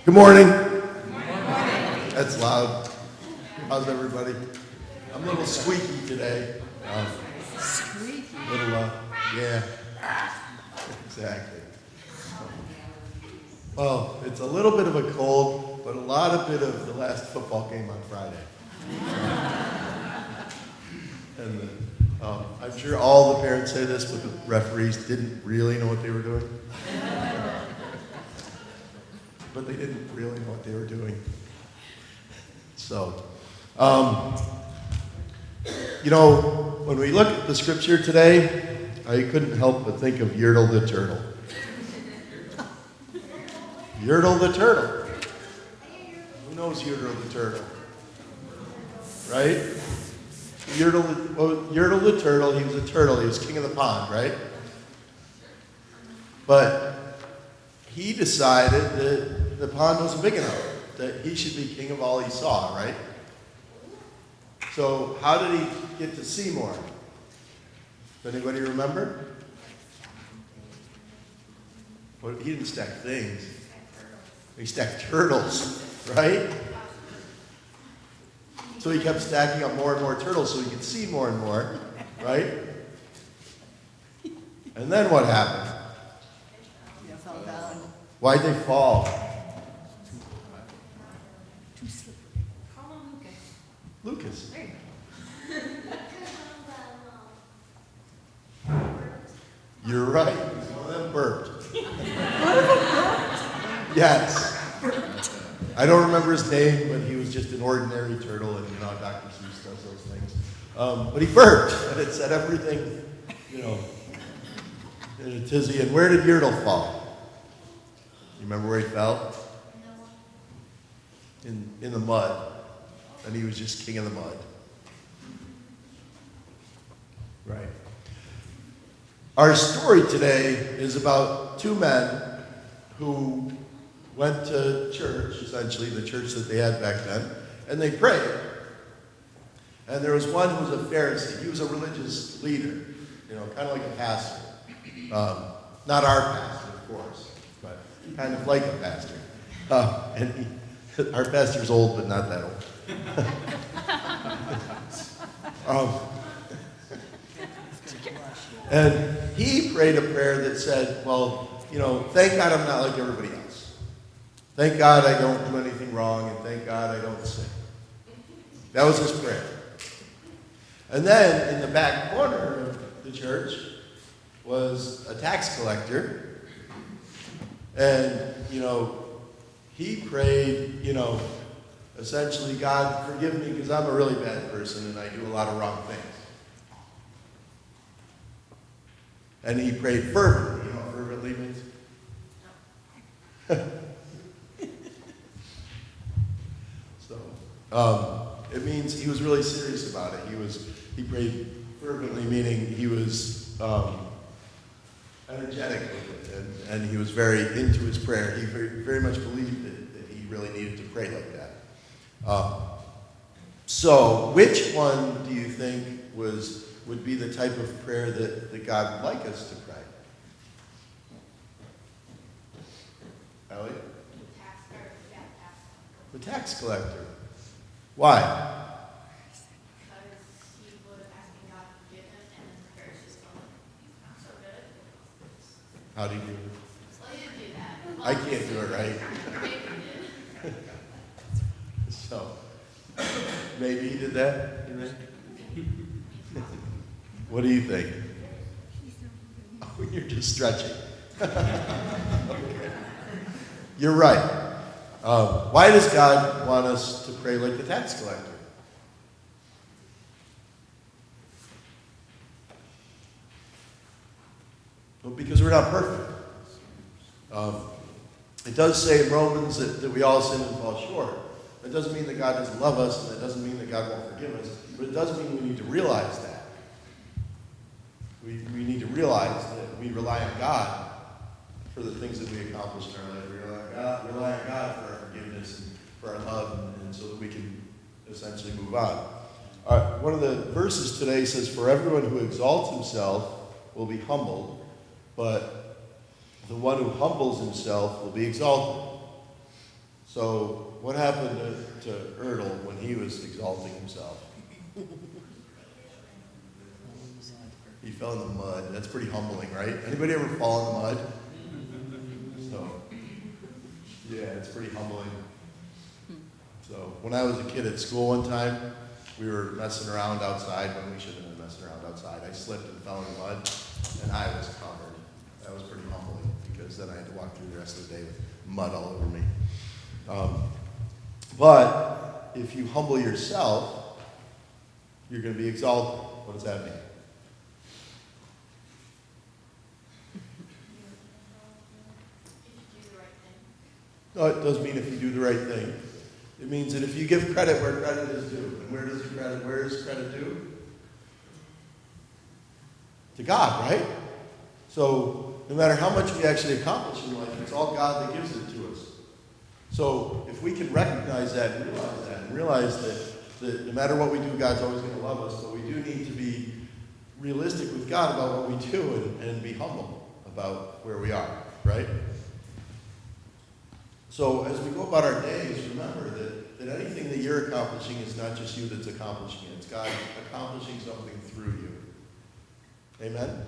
Good morning. Good morning. That's loud. How's everybody? I'm a little squeaky today. Squeaky? Little, yeah. Exactly. Well, it's a little bit of a cold, but a lot of bit of the last football game on Friday. And I'm sure all the parents say this, but the referees didn't really know what they were doing. But they didn't really know what they were doing. So, when we look at the scripture today, I couldn't help but think of Yurtle the turtle. Yurtle the turtle. Who knows Yurtle the turtle? Right? Yurtle the turtle, he was a turtle, he was king of the pond, right? But he decided that the pond wasn't big enough, that he should be king of all he saw, right? So how did he get to see more? Does anybody remember? Well, he didn't stack things. He stacked turtles, right? So he kept stacking up more and more turtles so he could see more and more, right? And then what happened? They fell down. Why'd they fall? Too slippery. Call on Lucas. Lucas. There you You're right. One of them burped. Yes. I don't remember his name, but he was just an ordinary turtle, and Dr. Seuss does those things. But he burped, and it set everything, in a tizzy. And where did Yurtle fall? You remember where he fell? In the mud. And he was just king of the mud. Right. Our story today is about two men who went to church, essentially the church that they had back then, and they prayed. And there was one who was a Pharisee. He was a religious leader, kind of like a pastor. Not our pastor, of course, but kind of like a pastor. Our pastor's old, but not that old. And he prayed a prayer that said, thank God I'm not like everybody else. Thank God I don't do anything wrong, and thank God I don't sin. That was his prayer. And then, in the back corner of the church, was a tax collector. And, he prayed, essentially, God, forgive me because I'm a really bad person and I do a lot of wrong things. And he prayed fervently. You know what fervently means? It means he was really serious about it. He prayed fervently, meaning he was energetic with it, and he was very into his prayer. He very, very much believed that he really needed to pray like that. So, which one do you think would be the type of prayer that God would like us to pray? Elliot? The tax collector. Why? Because he would have asked God to forgive him, and his prayer is just going, he's not so good. How do you do it? Well, he didn't do that. Well, I can't do it right. Maybe he did. So, maybe he did that, you think? What do you think? Oh, you're just stretching. Okay. You're right. Why does God want us to pray like the tax collector? Well, because we're not perfect. It does say in Romans that we all sin and fall short. That doesn't mean that God doesn't love us, and that doesn't mean that God won't forgive us, but it does mean we need to realize that. We need to realize that we rely on God for the things that we accomplish in our life. We rely on God for our forgiveness and for our love, and so that we can essentially move on. One of the verses today says, "For everyone who exalts himself will be humbled, but the one who humbles himself will be exalted." So what happened to Yurtle when he was exalting himself? He fell in the mud. That's pretty humbling, right? Anybody ever fall in the mud? So, yeah, it's pretty humbling. So when I was a kid at school one time, we were messing around outside when we shouldn't have been messing around outside. I slipped and fell in the mud, and I was covered. That was pretty humbling because then I had to walk through the rest of the day with mud all over me. But if you humble yourself, you're going to be exalted. What does that mean? If you do the right thing. No, it does mean if you do the right thing. It means that if you give credit where credit is due. And where is credit due? To God, right? So no matter how much we actually accomplish in life, it's all God that gives it to us. So if we can recognize that and realize that no matter what we do, God's always going to love us, but we do need to be realistic with God about what we do and be humble about where we are, right? So as we go about our days, remember that anything that you're accomplishing is not just you that's accomplishing it. It's God accomplishing something through you. Amen?